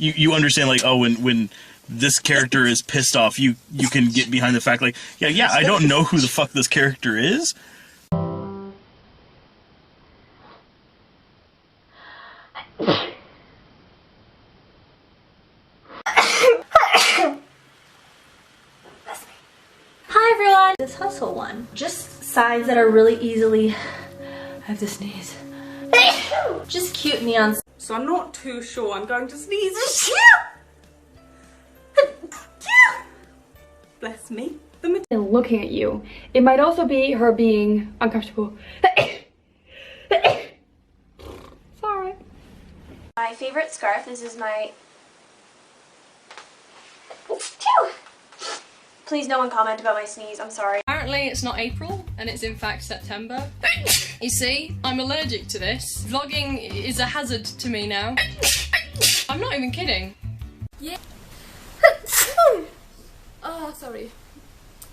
you understand, like, oh, when this character is pissed off, you can get behind the fact, like, yeah, I don't know who the fuck this character is. Hi everyone! This hustle one. Just sides that are really easily... I have to sneeze. Just cute neon. So I'm not too sure I'm going to sneeze. Bless me. Looking at you. It might also be her being uncomfortable. Sorry. My favorite scarf, this is my... Please no one comment about my sneeze, I'm sorry. Apparently it's not April, and it's in fact September. You see, I'm allergic to this. Vlogging is a hazard to me now. I'm not even kidding. Yeah. Oh, sorry.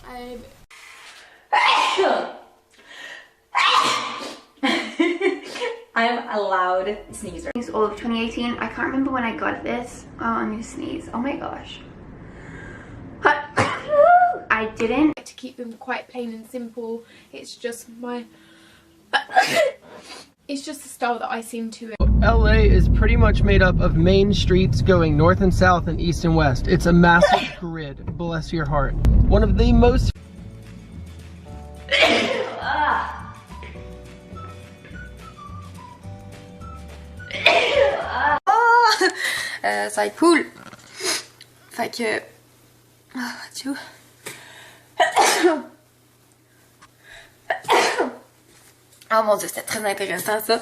I'm a loud sneezer. It's all of 2018. I can't remember when I got this. Oh, I'm gonna sneeze. Oh my gosh. I didn't. To keep them quite plain and simple. It's just my... It's just the style that I seem to... LA is pretty much made up of main streets going north and south and east and west. It's a massive grid, bless your heart. One of the most... Ça va être cool. Fait que... tu vois. Oh mon dieu, c'était très intéressant ça.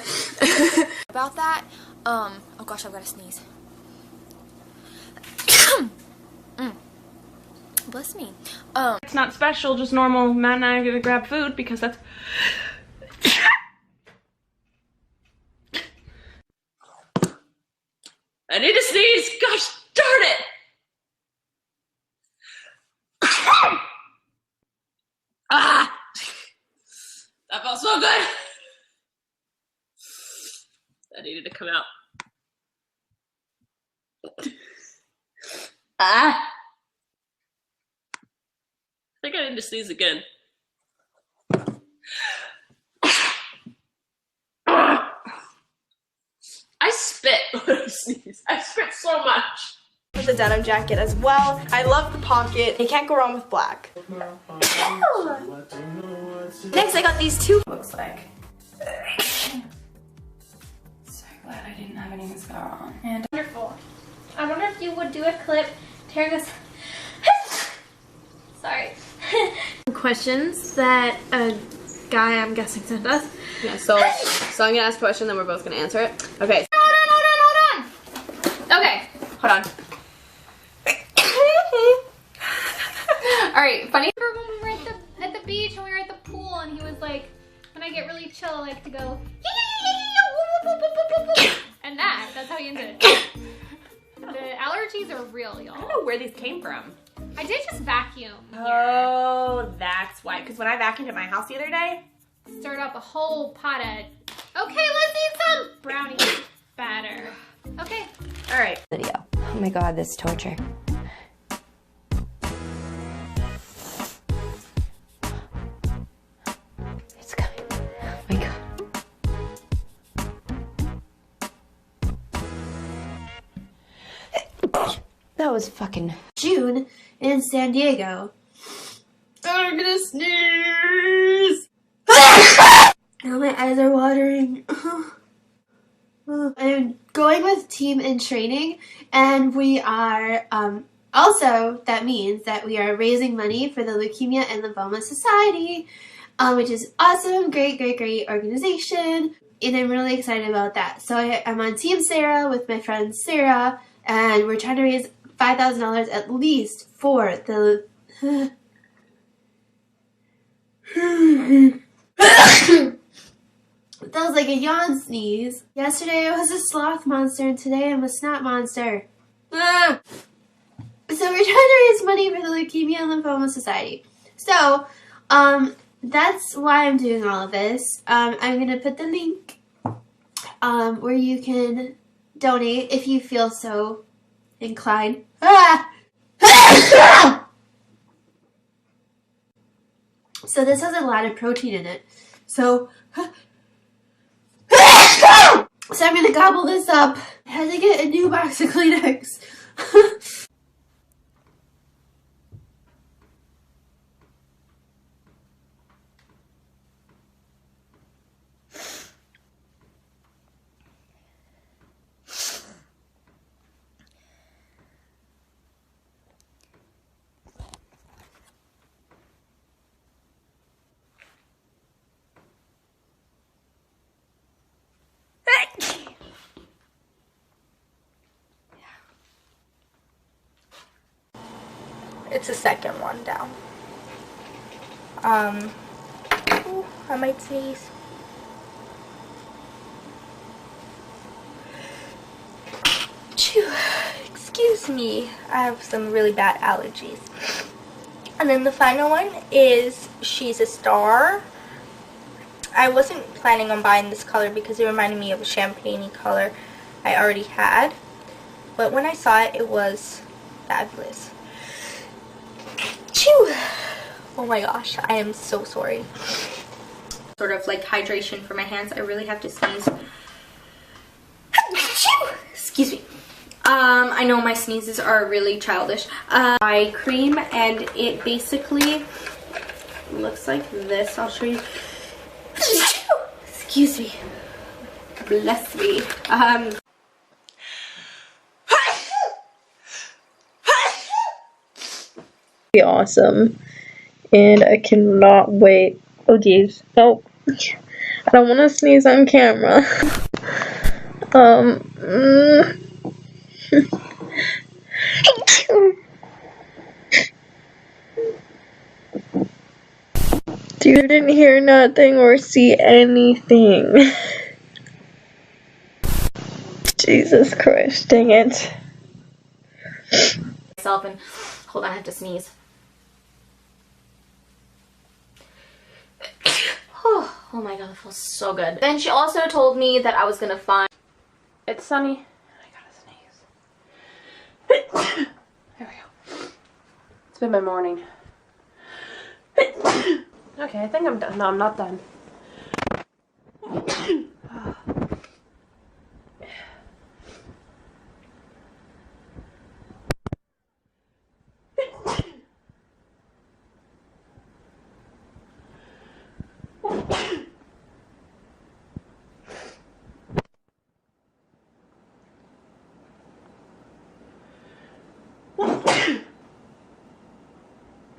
About that, oh gosh, I've got to sneeze. Bless me. It's not special, just normal. Matt and I are gonna grab food because that's... I need to sneeze! Gosh darn it! Ah! That felt so good! That needed to come out. Ah! I think I need to sneeze again. I spit when I sneeze. I spit so much. The denim jacket as well. I love the pocket. You can't go wrong with black. Next I got these two. Looks like. So glad I didn't have any mascara on. And Wonderful. I wonder if you would do a clip tearing us... Sorry. Questions that a guy, I'm guessing, sent us. Yeah, so I'm gonna ask a question, then we're both gonna answer it. Okay. Hold on. Okay. Hold on. Alright, funny. Remember when we were at the beach and we were at the pool and he was like, when I get really chill, I like to go, and that's how he ended it. The allergies are real, y'all. I don't know where these came from. I did just vacuum here. Oh, that's why. Because when I vacuumed at my house the other day, Stirred up a whole pot of, okay, let's eat some brownie batter. Okay. all right. Video. Oh my god, this torture. It's coming. Oh my god. That was fucking June in San Diego. I'm gonna sneeze. Now my eyes are watering. I'm going with Team in Training, and we are also, that means that we are raising money for the Leukemia and Lymphoma Society, which is awesome, great organization, and I'm really excited about that. So I'm on Team Sarah with my friend Sarah, and we're trying to raise $5,000 at least for the that was like a yawn sneeze. Yesterday I was a sloth monster and today I'm a snot monster. Ah! So we're trying to raise money for the Leukemia and Lymphoma Society. So, that's why I'm doing all of this. I'm going to put the link where you can donate if you feel so incline. So this has a lot of protein in it. So I'm gonna gobble this up. I had to get a new box of Kleenex. It's the second one down. Ooh, I might sneeze. Phew, excuse me. I have some really bad allergies. And then the final one is She's a Star. I wasn't planning on buying this color because it reminded me of a champagne-y color I already had. But when I saw it, it was fabulous. Chew! Oh my gosh, I am so sorry. Sort of like hydration for my hands. I really have to sneeze. Excuse me. I know my sneezes are really childish. Eye cream, and it basically looks like this. I'll show you. Excuse me. Bless me. Be awesome, and I cannot wait. Oh geez, oh, I don't want to sneeze on camera. You didn't hear nothing or see anything. Jesus Christ, dang it. Myself and hold on, I have to sneeze. Oh my god, that feels so good. Then she also told me that I was gonna find. It's sunny. I gotta sneeze. There we go. It's been my morning. Okay, I think I'm done. No, I'm not done.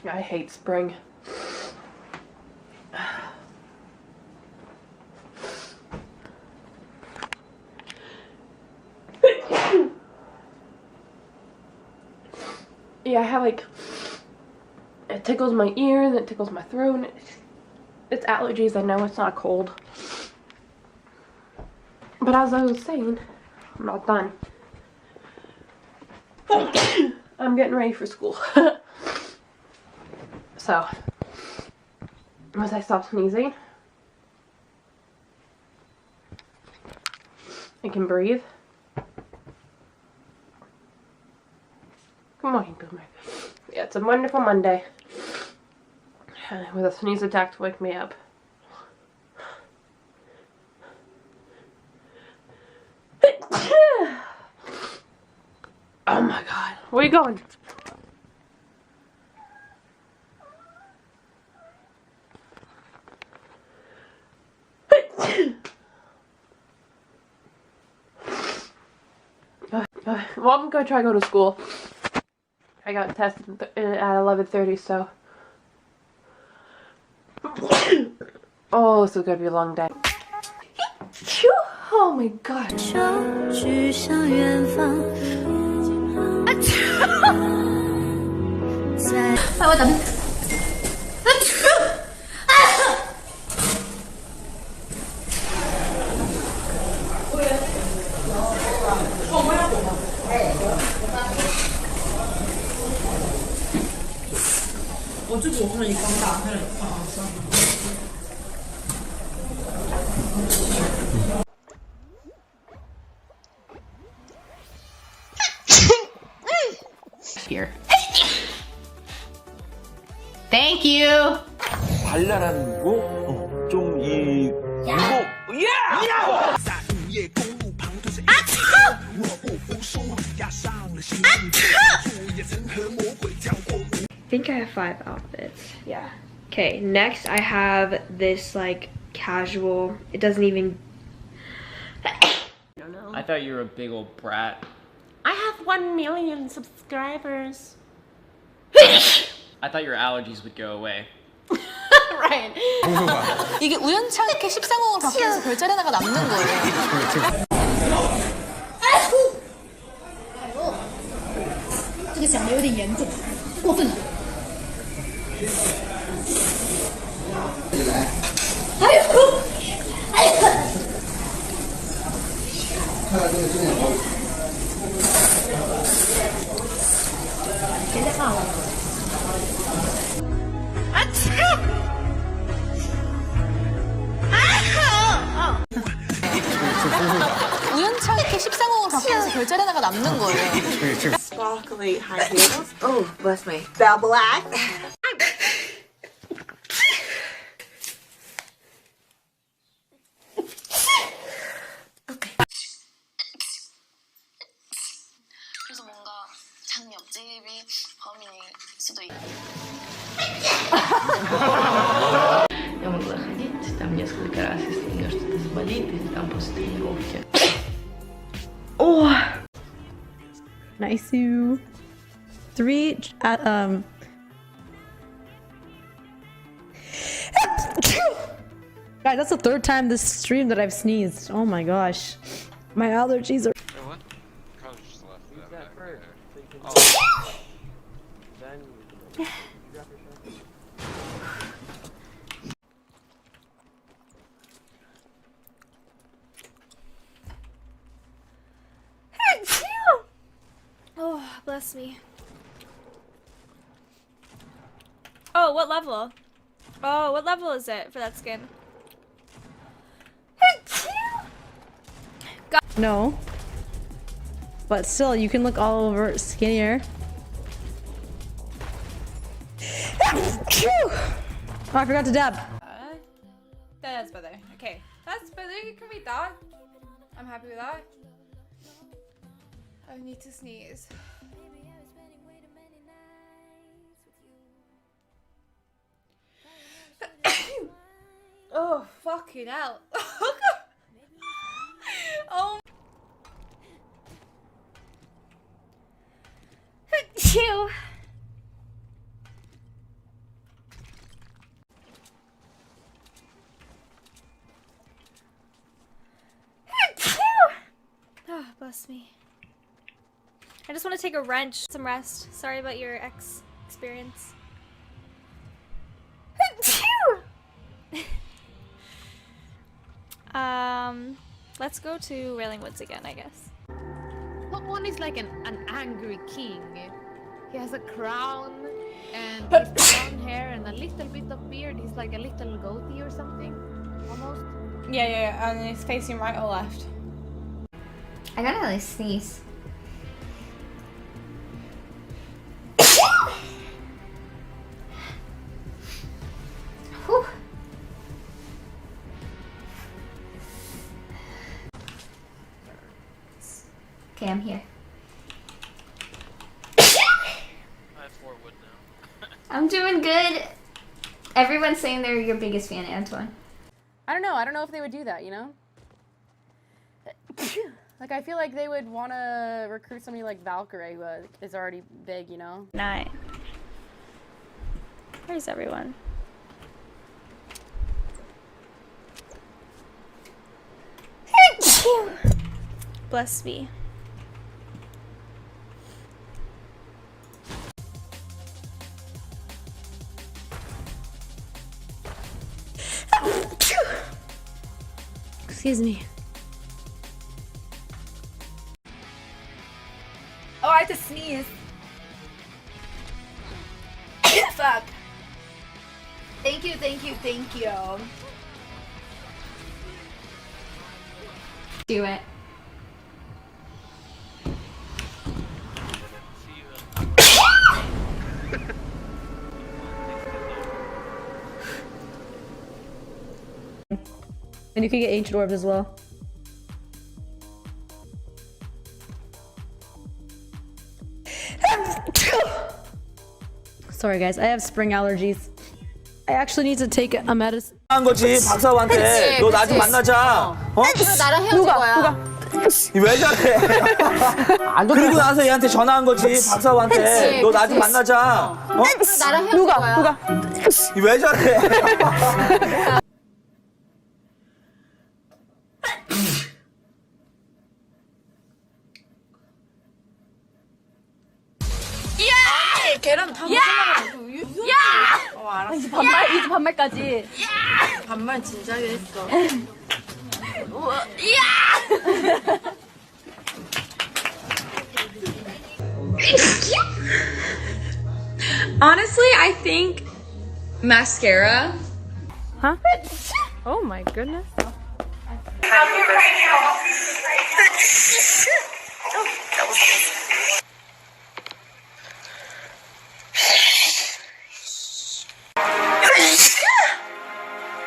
I hate spring. Yeah, I have like, it tickles my ears, it tickles my throat. It's allergies, I know, it's not a cold. But as I was saying, I'm not done. I'm getting ready for school. So, once I stop sneezing, I can breathe. Good morning, Boomer. Yeah, it's a wonderful Monday. With a sneeze attack to wake me up. Oh my god. Where are you going? Well, I'm gonna try to go to school. I got tested at 11:30, so. Oh, this is gonna be a long day. Oh my god. Thank you. 발랄한 거? 좀 I think I have 5 outfits. Yeah. Okay, next I have this like casual. It doesn't even. I thought you were a big old brat. I have 1 million subscribers. I thought your allergies would go away. Right. 이게 우연찮게 13공을 바꾸면서 별자리 하나가 남는 거예요. 这个想的有点严重，过分了。哎呦！哎呦！别再看了。啊！우연찮게 13공을 바꾸면서 별자리 하나가 남는 거예요. Sparkly high heels. Oh, bless me. Bell black. 그래서 뭔가 장 옆집이 범인일 수도 있고. Я могла ходить там несколько раз, если у меня что-то заболит, или там после тренировки. Oh, nice. 3. Guys, that's the 3rd time this stream that I've sneezed. Oh my gosh, my allergies are. What? Probably just left that back there. Oh, bless me. Oh, what level? Oh, what level is it for that skin? No, but still, you can look all over skinnier. Oh, I forgot to dab. That's better. Okay, that's better. You can read that. I'm happy with that. I need to sneeze. Oh, fucking hell. Oh. Chew. Oh, bless me. I just want to take a wrench, some rest. Sorry about your experience. Let's go to Railing Woods again, I guess. What one is like an angry king? He has a crown and brown hair and a little bit of beard. He's like a little goatee or something, almost. Yeah, and he's facing right or left. I gotta like sneeze. Whew. Okay, I'm here. I have 4 wood now. I'm doing good. Everyone's saying they're your biggest fan, Antoine. I don't know. I don't know if they would do that, you know? Like, I feel like they would want to recruit somebody like Valkyrie, who is already big, you know? 9. Where's everyone? Bless me. Excuse me. Oh, I have to sneeze. Fuck. Thank you, thank you, thank you. Do it. And you can get ancient orbs as well. Sorry guys, I have spring allergies. I actually need to take a medicine. 한 거지 박사한테. 너 나 좀 만나자. 어? 나랑 헤어질 거야. 왜 저래? 그리고 나서 얘한테 전화한 거지 박사한테. 너 나 좀 만나자. 어? 나랑 헤어질 거야. 왜 저래? 야! 계란 다 먹으려고. 야! 알았어. 이제 반말까지. 반말 진작에 했어. Honestly, I think mascara. Huh? Oh my goodness.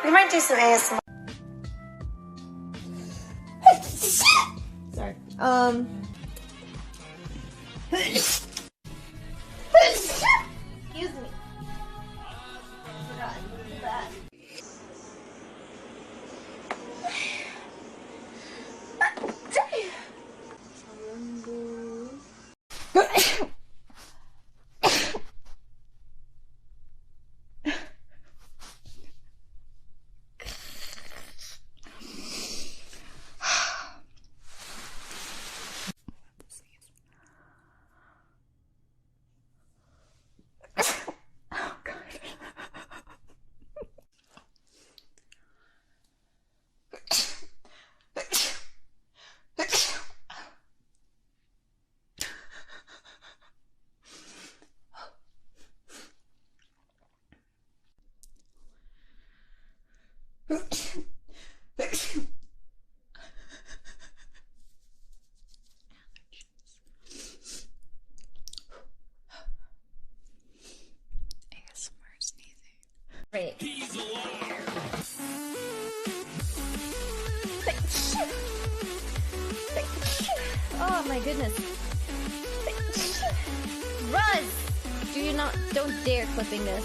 We might do some ASMR. Sorry. Excuse me. Right. Oh my goodness. Ruz! Don't dare clipping this.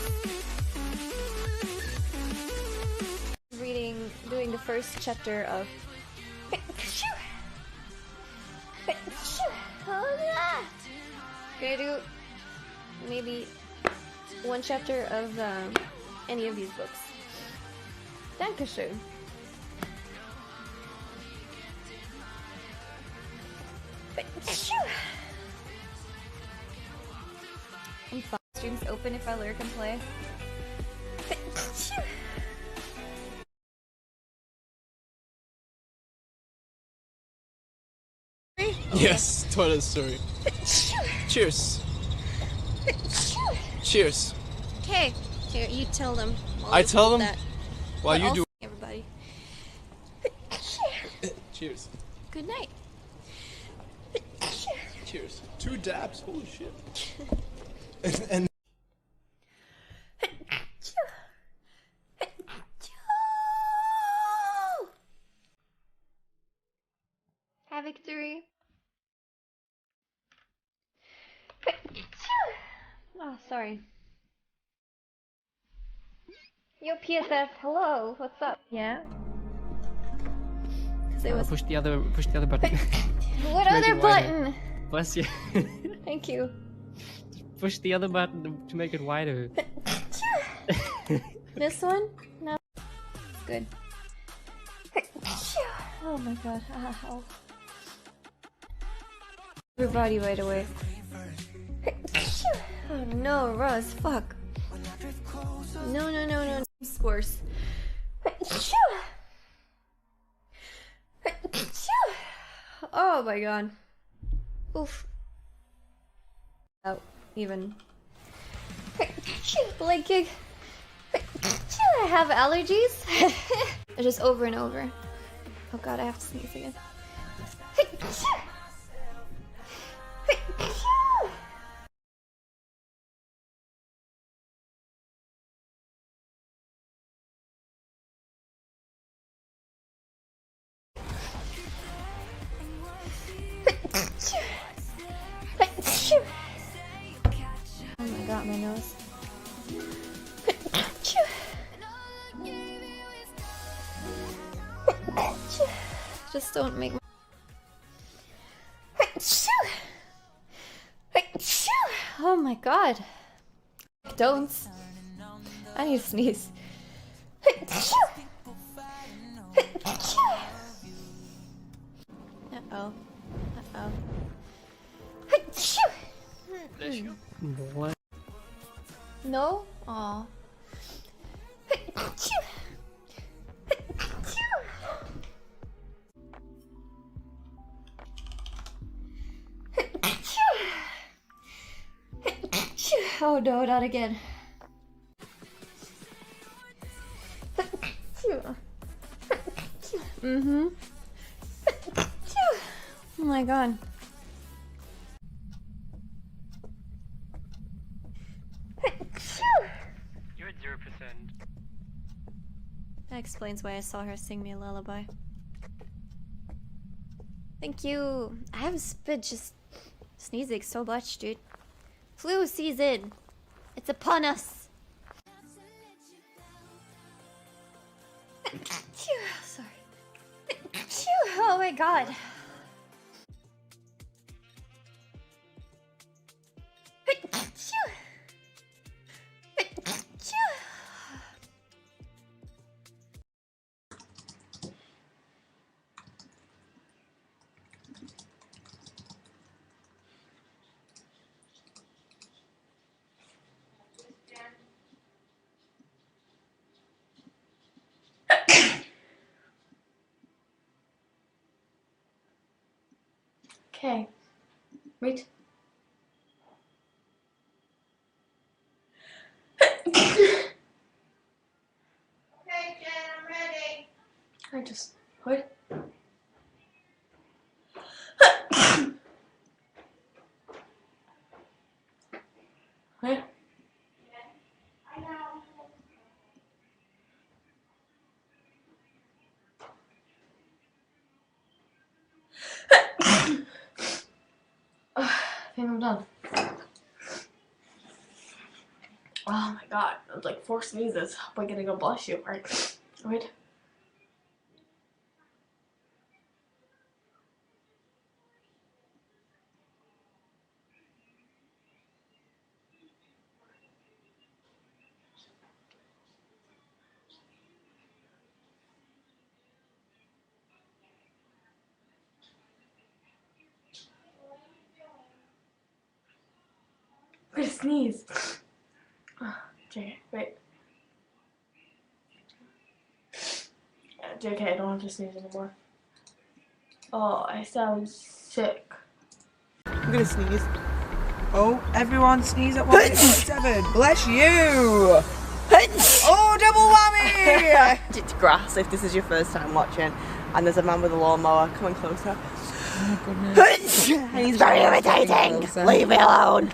Doing the first chapter of gonna do maybe one chapter of any of these books. Dankeschön. And streams open if I lurk and play. Yes, toilet story. Cheers. Cheers. Okay, here you tell them. I tell them while you do. Everybody. Cheers. Good night. Cheers. 2 dabs. Holy shit. and Have victory. Oh, sorry. Yo, PSF, hello. What's up? Yeah. Push the other button. What other button? Bless you. Thank you. Push the other button to make it wider. This one? No. Good. Oh my god. Ow. Everybody right away. Oh no, Russ, fuck. No. Scores. Oh my god. Oof. Out even. Leg kick. I have allergies. Just over and over. Oh god, I have to sneeze again. Oh my god, my nose. Just don't make Oh my god. Don't. I need to sneeze. Uh-oh. Uh-oh. What? No? Aw. Oh no, not again. Mm-hmm. Oh my god. You're at 0%. That explains why I saw her sing me a lullaby. Thank you. I have been just sneezing so much, dude. Flu season. It's upon us. Sorry. Oh my god. Okay. Wait. Okay, Jen, I'm ready. I just wait. Wait. I know. I think I'm done. Oh my god, that was like 4 sneezes. Hope I'm gonna go bless you. Alright, wait. I'm gonna sneeze. Okay, wait. JK, I don't have to sneeze anymore. Oh, I sound sick. I'm gonna sneeze. Oh, everyone sneeze at 1.7. Bless you! Oh, double whammy! It's grass if this is your first time watching. And there's a man with a lawnmower coming closer. Oh, goodness. And he's very irritating. Leave me alone.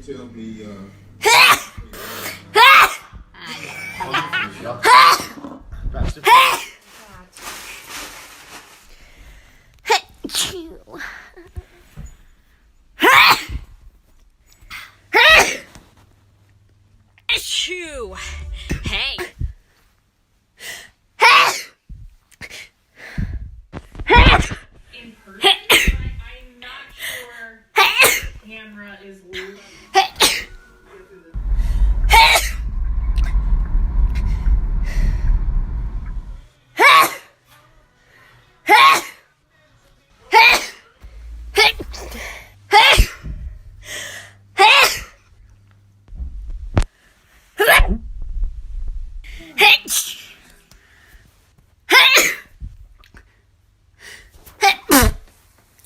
tell me, Achoo! Hey! In person, I'm not sure camera is loose.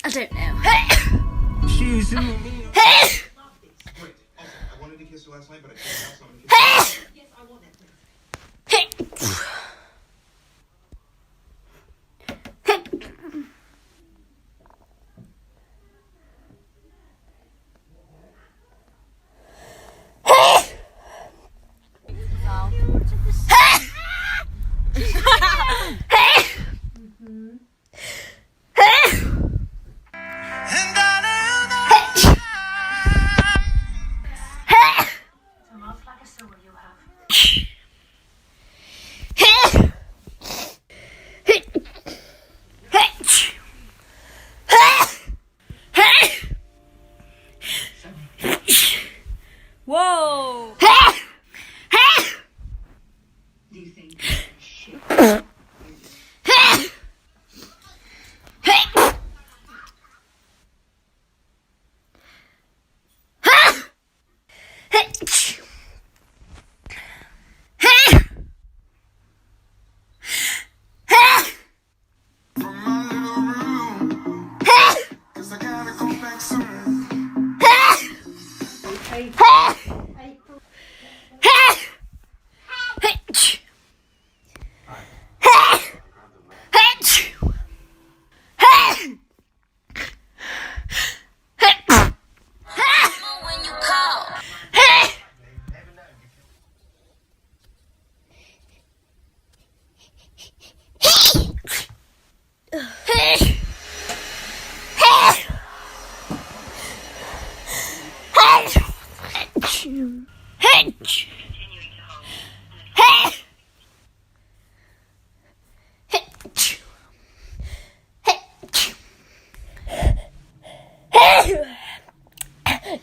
I don't know. She's in me. Wait, okay, I wanted to kiss you last night, but I can't have someone kiss you. Yes, I want that, please. Whoa! Do you think shit?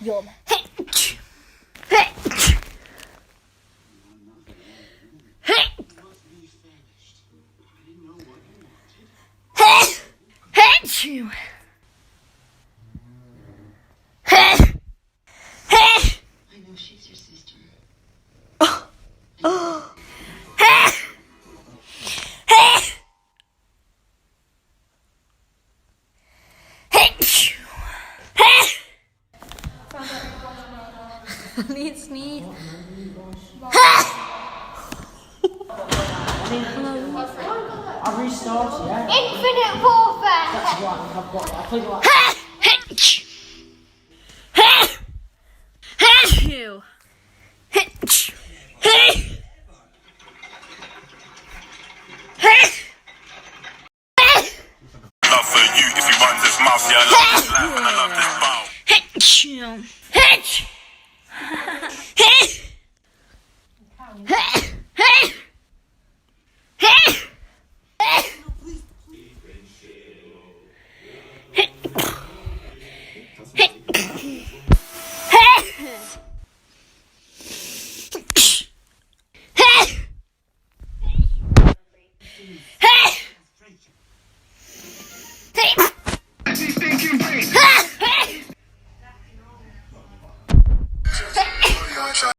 Yum. You. I know she's your sister. Need sneeze. I've restarted, yeah. Infinite warfare! That's right, I've got it. I played like... Love for you if he runs his mouth, yeah, I love this laugh and I love this bow.